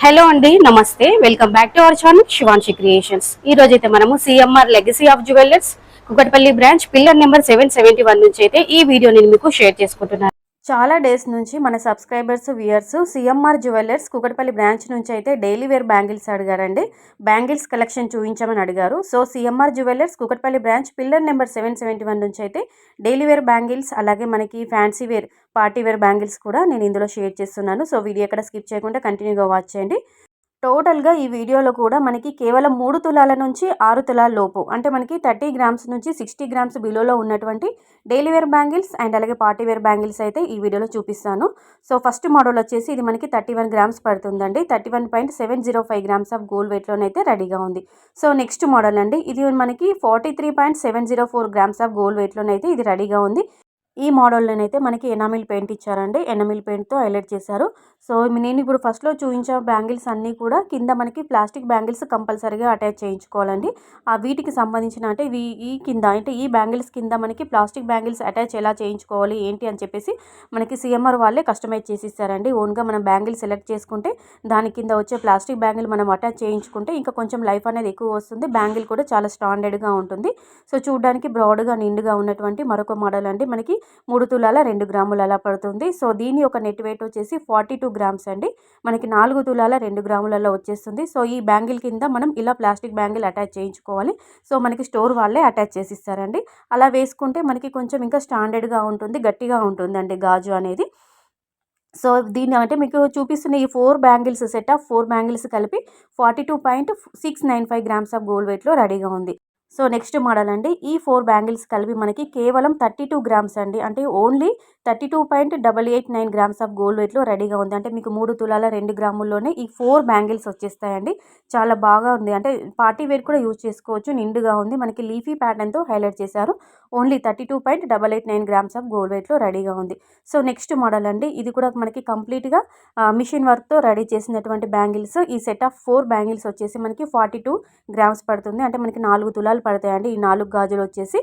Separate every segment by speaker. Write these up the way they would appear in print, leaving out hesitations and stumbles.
Speaker 1: Hello అండి, నమస్తే. Welcome back to our channel Shivanshi creations. ఈ రోజు అయితే మనము CMR legacy of jewellers Kukatpally branch pillar number 771 నుంచి అయితే ఈ వీడియో నేను మీకు షేర్ చేసుకుంటున్నాను. చాలా డేస్ నుంచి మన subscribers viewers CMR Jewellers Kukatpally branch నుంచి అయితే డైలీ వేర్ బ్యాంగిల్స్ అడిగారండి. బ్యాంగిల్స్ కలెక్షన్ చూపించమని అడిగారు. So CMR Jewellers Kukatpally branch pillar number 771 నుంచి అయితే డైలీ వేర్ బ్యాంగిల్స్, అలాగే మనకి fancy wear, party wear bangles కూడా నేను ఇందులో షేర్ చేస్తున్నాను. సో వీడియో ఎక్కడ స్కిప్ చేయకుండా కంటిన్యూగా వాచ్ చేయండి. టోటల్గా ఈ వీడియోలో కూడా మనకి కేవలం 3 తులాల నుంచి 6 తులాల లోపు, అంటే మనకి 30 గ్రామ్స్ నుంచి 60 గ్రామ్స్ బిలోలో ఉన్నటువంటి డైలీ వేర్ బ్యాంగిల్స్ అండ్ అలాగే పార్టీ వేర్ బ్యాంగిల్స్ అయితే ఈ వీడియోలో చూపిస్తాను. సో ఫస్ట్ మోడల్ వచ్చేసి ఇది మనకి 31 గ్రామ్స్ పడుతుందండి. 31.705 గ్రామ్స్ ఆఫ్ గోల్డ్ వెయిట్లోనైతే రెడీగా ఉంది. సో నెక్స్ట్ మోడల్ అండి, ఇది మనకి 43.704 గ్రామ్స్ ఆఫ్ గోల్డ్ వెయిట్లోనైతే ఇది రెడీగా ఉంది. ఈ మోడల్లోనైతే మనకి ఎనామిల్ పెయింట్ ఇచ్చారండి. ఎనామిల్ పెయింట్తో హైలైట్ చేశారు. సో నేను ఇప్పుడు ఫస్ట్లో చూపించే బ్యాంగిల్స్ అన్నీ కూడా కింద మనకి ప్లాస్టిక్ బ్యాంగిల్స్ కంపల్సరీగా అటాచ్ చేయించుకోవాలండి. ఆ వీటికి సంబంధించిన అంటే ఈ కింద అంటే ఈ బ్యాంగిల్స్ కింద మనకి ప్లాస్టిక్ బ్యాంగిల్స్ అటాచ్ ఎలా చేయించుకోవాలి ఏంటి అని చెప్పేసి మనకి సిఎంఆర్ వాళ్ళే కస్టమైజ్ చేసి ఇస్తారండి. ఓన్గా మనం బ్యాంగిల్ సెలెక్ట్ చేసుకుంటే దాని కింద వచ్చే ప్లాస్టిక్ బ్యాంగిల్ మనం అటాచ్ చేయించుకుంటే ఇంకా కొంచెం లైఫ్ అనేది ఎక్కువ వస్తుంది. బ్యాంగిల్ కూడా చాలా స్టాండర్డ్గా ఉంటుంది. సో చూడడానికి బ్రాడ్గా నిండుగా ఉన్నటువంటి మరొక మోడల్ అండి. మనకి 3 తులాల 2 గ్రాములు అలా పడుతుంది. సో దీని యొక్క నెట్ వెయిట్ వచ్చేసి 42 గ్రామ్స్ అండి. మనకి 4 తులాల 2 గ్రాములలో వచ్చేస్తుంది. సో ఈ బ్యాంగిల్ కింద మనం ఇలా ప్లాస్టిక్ బ్యాంగిల్ అటాచ్ చేయించుకోవాలి. సో మనకి స్టోర్ వాళ్ళే అటాచ్ చేసి ఇస్తారండి. అలా వేసుకుంటే మనకి కొంచెం ఇంకా స్టాండర్డ్గా ఉంటుంది, గట్టిగా ఉంటుందండి గాజు అనేది. సో దీన్ని అంటే మీకు చూపిస్తున్న ఈ 4 బ్యాంగిల్స్ సెట్ ఆఫ్ 4 బ్యాంగిల్స్ కలిపి 42.695 గ్రామ్స్ ఆఫ్ గోల్డ్ వెయిట్లో రెడీగా ఉంది. సో నెక్స్ట్ మోడల్ అండి, ఈ 4 బ్యాంగిల్స్ కలిపి మనకి కేవలం 32 గ్రామ్స్ అండి. అంటే ఓన్లీ 32.889 గ్రామ్స్ ఆఫ్ గోల్డ్ వెయిట్లో రెడీగా ఉంది. అంటే మీకు 3 తులాల 2 గ్రాముల్లోనే ఈ 4 బ్యాంగిల్స్ వచ్చేస్తాయండి. చాలా బాగా ఉంది. అంటే పార్టీ వేర్ కూడా యూజ్ చేసుకోవచ్చు. నిండుగా ఉంది. మనకి లీఫీ ప్యాటర్న్తో హైలైట్ చేశారు. ఓన్లీ 32.889 గ్రామ్స్ ఆఫ్ గోల్డ్ వెయిట్లో రెడీగా ఉంది. సో నెక్స్ట్ మోడల్ అండి, ఇది కూడా మనకి కంప్లీట్గా మిషన్ వర్క్తో రెడీ చేసినటువంటి బ్యాంగిల్స్. ఈ సెట్ ఆఫ్ 4 బ్యాంగిల్స్ వచ్చేసి మనకి 42 గ్రామ్స్ పడుతుంది. అంటే మనకి 4 తులాలు పడతాయండి ఈ 4 గాజులు వచ్చేసి.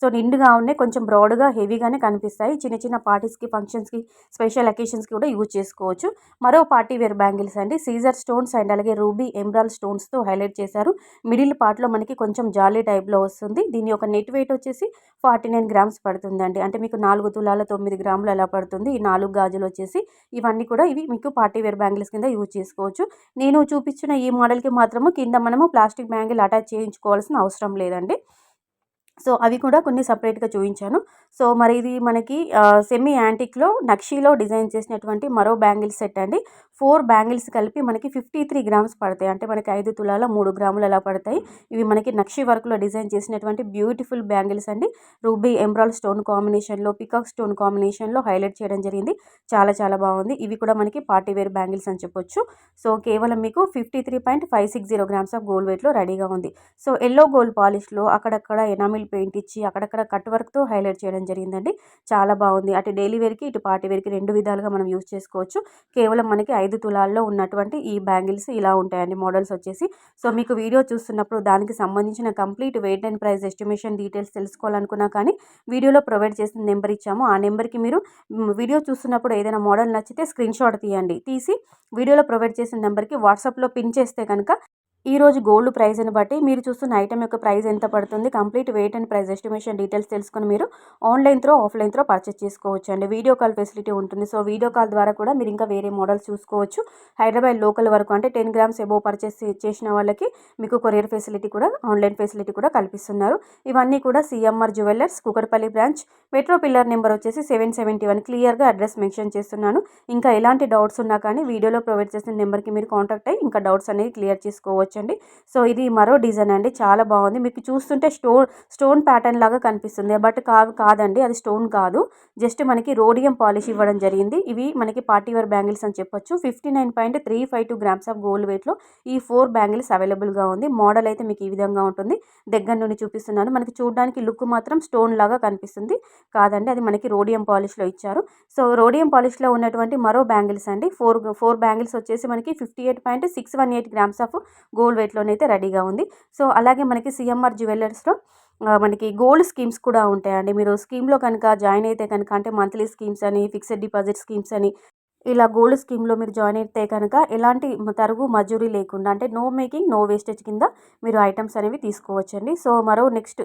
Speaker 1: సో నిండుగా ఉన్నాయి, కొంచెం బ్రాడ్గా హెవీగానే కనిపిస్తాయి. చిన్న చిన్న పార్టీస్కి, ఫంక్షన్స్కి, స్పెషల్ అకేషన్స్కి కూడా యూజ్ చేసుకోవచ్చు. మరో పార్టీ వేర్ బ్యాంగిల్స్ అండి, సీజర్ స్టోన్స్ అండ్ అలాగే రూబీ ఎమరాల్డ్ స్టోన్స్తో హైలైట్ చేశారు. మిడిల్ పార్ట్లో మనకి కొంచెం జాలీ టైప్లో వస్తుంది. దీని యొక్క నెట్ వెయిట్ వచ్చేసి 49 గ్రామ్స్ పడుతుందండి. అంటే మీకు 4 తులాల 9 గ్రాములు అలా పడుతుంది ఈ 4 గాజులు వచ్చేసి. ఇవన్నీ కూడా ఇవి మీకు పార్టీ వేర్ బ్యాంగిల్స్ కింద యూజ్ చేసుకోవచ్చు. నేను చూపించిన ఈ మోడల్కి మాత్రము కింద మనము ప్లాస్టిక్ బ్యాంగిల్ అటాచ్ చేయించుకోవాల్సిన అవసరం లేదండి. సో అవి కూడా కొన్ని సపరేట్గా చూపించాను. సో మరి ఇది మనకి సెమీ యాంటిక్లో నక్షీలో డిజైన్ చేసినటువంటి మరో బ్యాంగిల్ సెట్ అండి. 4 బ్యాంగిల్స్ కలిపి మనకి 53 గ్రామ్స్ పడతాయి. అంటే మనకి 5 తులాల 3 గ్రాములు అలా పడతాయి. ఇవి మనకి నక్షీ వర్క్లో డిజైన్ చేసినటువంటి బ్యూటిఫుల్ బ్యాంగిల్స్ అండి. రూబీ ఎమరాల్డ్ స్టోన్ కాంబినేషన్లో, పికాక్ స్టోన్ కాంబినేషన్లో హైలైట్ చేయడం జరిగింది. చాలా చాలా బాగుంది. ఇవి కూడా మనకి పార్టీ వేర్ బ్యాంగిల్స్ అని చెప్పొచ్చు. సో కేవలం మీకు 53.560 గ్రామ్స్ ఆఫ్ గోల్డ్ వెయిట్లో రెడీగా ఉంది. సో ఎల్లో గోల్డ్ పాలిష్లో అక్కడక్కడ ఎనామిల్ పెయింట్ ఇచ్చి అక్కడక్కడ కట్ వర్క్తో హైలైట్ చేయడం జరిగిందండి. చాలా బాగుంది. అటు డైలీ వేర్కి ఇటు పార్టీ వేర్కి 2 విధాలుగా మనం యూజ్ చేసుకోవచ్చు. కేవలం మనకి 5 తులాల్లో ఉన్నటువంటి ఈ బ్యాంగిల్స్ ఇలా ఉంటాయండి మోడల్స్ వచ్చేసి. సో మీకు వీడియో చూస్తున్నప్పుడు దానికి సంబంధించిన complete weight and price estimation details తెలుసుకోవాలనుకున్నా కానీ వీడియోలో ప్రొవైడ్ చేసిన నెంబర్ ఇచ్చాము. ఆ నెంబర్కి మీరు వీడియో చూస్తున్నప్పుడు ఏదైనా మోడల్ నచ్చితే స్క్రీన్ షాట్ తీయండి. తీసి వీడియోలో ప్రొవైడ్ చేసిన నెంబర్కి వాట్సాప్లో పిన్ చేస్తే కనుక ఈరోజు గోల్డ్ ప్రైస్ని బట్టి మీరు చూస్తున్న ఐటమ్ యొక్క ప్రైస్ ఎంత పడుతుంది, complete weight and price estimation details తెలుసుకొని మీరు online throw offline throw purchase చేసుకోవచ్చు అండి. వీడియో కాల్ ఫెసిలిటీ ఉంటుంది. సో వీడియో కాల్ ద్వారా కూడా మీరు ఇంకా వేరే మోడల్స్ చూసుకోవచ్చు. హైదరాబాద్ లోకల్ వరకు అంటే 10 గ్రామ్స్ ఎబో పర్చేస్ చేసిన వాళ్ళకి మీకు కొరియర్ ఫెసిలిటీ కూడా, ఆన్లైన్ ఫెసిలిటీ కూడా కల్పిస్తున్నారు. ఇవన్నీ కూడా CMR Jewellers Kukatpally branch, metro pillar number వచ్చేసి 771. క్లియర్గా అడ్రస్ మెన్షన్ చేస్తున్నాను. ఇంకా ఎలాంటి డౌట్స్ ఉన్నా కానీ వీడియోలో ప్రొవైడ్ చేసిన నెంబర్కి మీరు కాంటాక్ట్ అయ్యి ఇంకా డౌట్స్ అనేది క్లియర్ చేసుకోవచ్చు అండి. సో ఇది మరో డిజైన్ అండి, చాలా బాగుంది. మీకు చూస్తుంటే స్టోన్ ప్యాటర్న్ లాగా కనిపిస్తుంది, బట్ కాదండి, అది స్టోన్ కాదు. జస్ట్ మనకి రోడియం పాలిష్ ఇవ్వడం జరిగింది. ఇవి మనకి పార్టీ వేర్ బ్యాంగిల్స్ అని చెప్పొచ్చు. 59.352 గ్రామ్స్ ఆఫ్ గోల్డ్ వెయిట్లో ఈ 4 బ్యాంగిల్స్ అవైలబుల్గా ఉంది. మోడల్ అయితే మీకు ఈ విధంగా ఉంటుంది. దగ్గర నుండి చూపిస్తున్నాను. మనకి చూడడానికి లుక్ మాత్రం స్టోన్ లాగా కనిపిస్తుంది, కాదండి, అది మనకి రోడియం పాలిష్లో ఇచ్చారు. సో రోడియం పాలిష్లో ఉన్నటువంటి మరో బ్యాంగిల్స్ అండి, 4 బ్యాంగిల్స్ వచ్చేసి మనకి 58.618 గ్రామ్స్ ఆఫ్ గోల్డ్ వెయిట్లోనైతే రెడీగా ఉంది. సో అలాగే మనకి సిఎంఆర్ జ్యువెలర్స్లో మనకి గోల్డ్ స్కీమ్స్ కూడా ఉంటాయండి. మీరు స్కీమ్లో కనుక జాయిన్ అయితే కనుక, అంటే మంత్లీ స్కీమ్స్ అని, ఫిక్స్డ్ డిపాజిట్ స్కీమ్స్ అని ఇలా గోల్డ్ స్కీమ్లో మీరు జాయిన్ అయితే కనుక ఎలాంటి తరుగు మజూరీ లేకుండా అంటే నో మేకింగ్ నో వేస్టేజ్ కింద మీరు ఐటమ్స్ అనేవి తీసుకోవచ్చండి. సో మరో నెక్స్ట్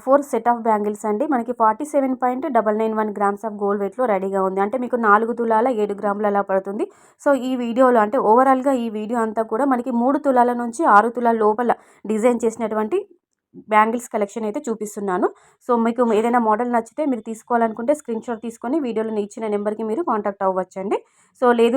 Speaker 1: 4 సెట్ ఆఫ్ బ్యాంగిల్స్ అండి. మనకి 47.991 గ్రామ్స్ ఆఫ్ గోల్డ్ వెయిట్లో రెడీగా ఉంది. అంటే మీకు 4 తులాల 7 గ్రాములు అలా పడుతుంది. సో ఈ వీడియోలో అంటే ఓవరాల్గా ఈ వీడియో అంతా కూడా మనకి 3 తులాల నుంచి 6 తులాల లోపల డిజైన్ చేసినటువంటి బ్యాంగిల్స్ కలెక్షన్ అయితే చూపిస్తున్నాను. సో మీకు ఏదైనా మోడల్ నచ్చితే మీరు తీసుకోవాలనుకుంటే స్క్రీన్ షాట్ తీసుకొని వీడియోలో ఇచ్చిన నెంబర్కి మీరు కాంటాక్ట్ అవ్వచ్చండి. సో లేదు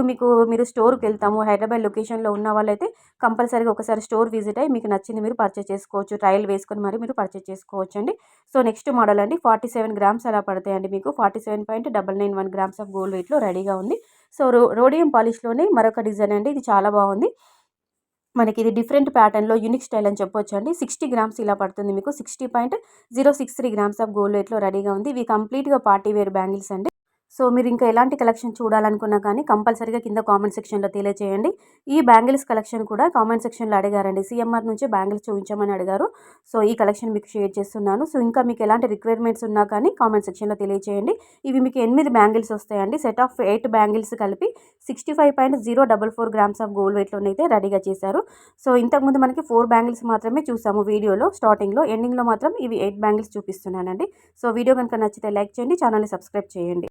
Speaker 1: మీరు స్టోర్కి వెళ్తాము హైదరాబాద్ లొకేషన్లో ఉన్న వాళ్ళైతే కంపల్సరీగా ఒకసారి స్టోర్ విజిట్ అయ్యి మీకు నచ్చింది మీరు పర్చేస్ చేసుకోవచ్చు. ట్రయల్ వేసుకొని మరి మీరు పర్చేస్ చేసుకోవచ్చండి. సో నెక్స్ట్ మోడల్ అండి 47 గ్రామ్స్ అలా పడతాయండి మీకు. 47.991 గ్రామ్స్ ఆఫ్ గోల్డ్ వెయిట్లో రెడీగా ఉంది. సో రోడియం పాలిష్లోనే మరొక డిజైన్ అండి. ఇది చాలా బాగుంది. మనకి ఇది డిఫరెంట్ ప్యాటర్న్లో యూనిక్ స్టైల్ అని చెప్పొచ్చు అండి. 60 గ్రామ్స్ ఇలా పడుతుంది మీకు. 60.063 గ్రామ్స్ ఆఫ్ గోల్డ్ వెయిట్లో రెడీగా ఉంది. ఇవి కంప్లీట్గా పార్టీ వేర్ బ్యాంగిల్స్ అండి. సో మీరు ఇంకా ఎలాంటి కలెక్షన్ చూడాలనుకున్నా కానీ కంపల్సరీగా కింద కామెంట్ సెక్షన్లో తెలియజేయండి. ఈ బ్యాంగిల్స్ కలెక్షన్ కూడా కామెంట్ సెక్షన్లో అడిగారండి. సిఎంఆర్ నుంచి బ్యాంగిల్స్ చూపించమని అడిగారు. సో ఈ కలెక్షన్ మీకు షేర్ చేస్తున్నాను. సో ఇంకా మీకు ఎలాంటి రిక్వైర్మెంట్స్ ఉన్నా కానీ కామెంట్ సెక్షన్లో తెలియజేయండి. ఇవి మీకు 8 బ్యాంగిల్స్ వస్తాయండి. సెట్ ఆఫ్ 8 బ్యాంగిల్స్ కలిపి 65.044 గ్రామ్స్ ఆఫ్ గోల్డ్ వెయిట్లోనైతే రెడీగా చేశారు. సో ఇంతకుముందు మనకి 4 బ్యాంగిల్స్ మాత్రమే చూసాము వీడియోలో స్టార్టింగ్లో. ఎండింగ్లో మాత్రం ఇవి 8 బ్యాంగిల్స్ చూపిస్తున్నానండి. సో వీడియో కనుక నచ్చితే లైక్ చేయండి, ఛానల్ని సబ్స్క్రైబ్ చేయండి.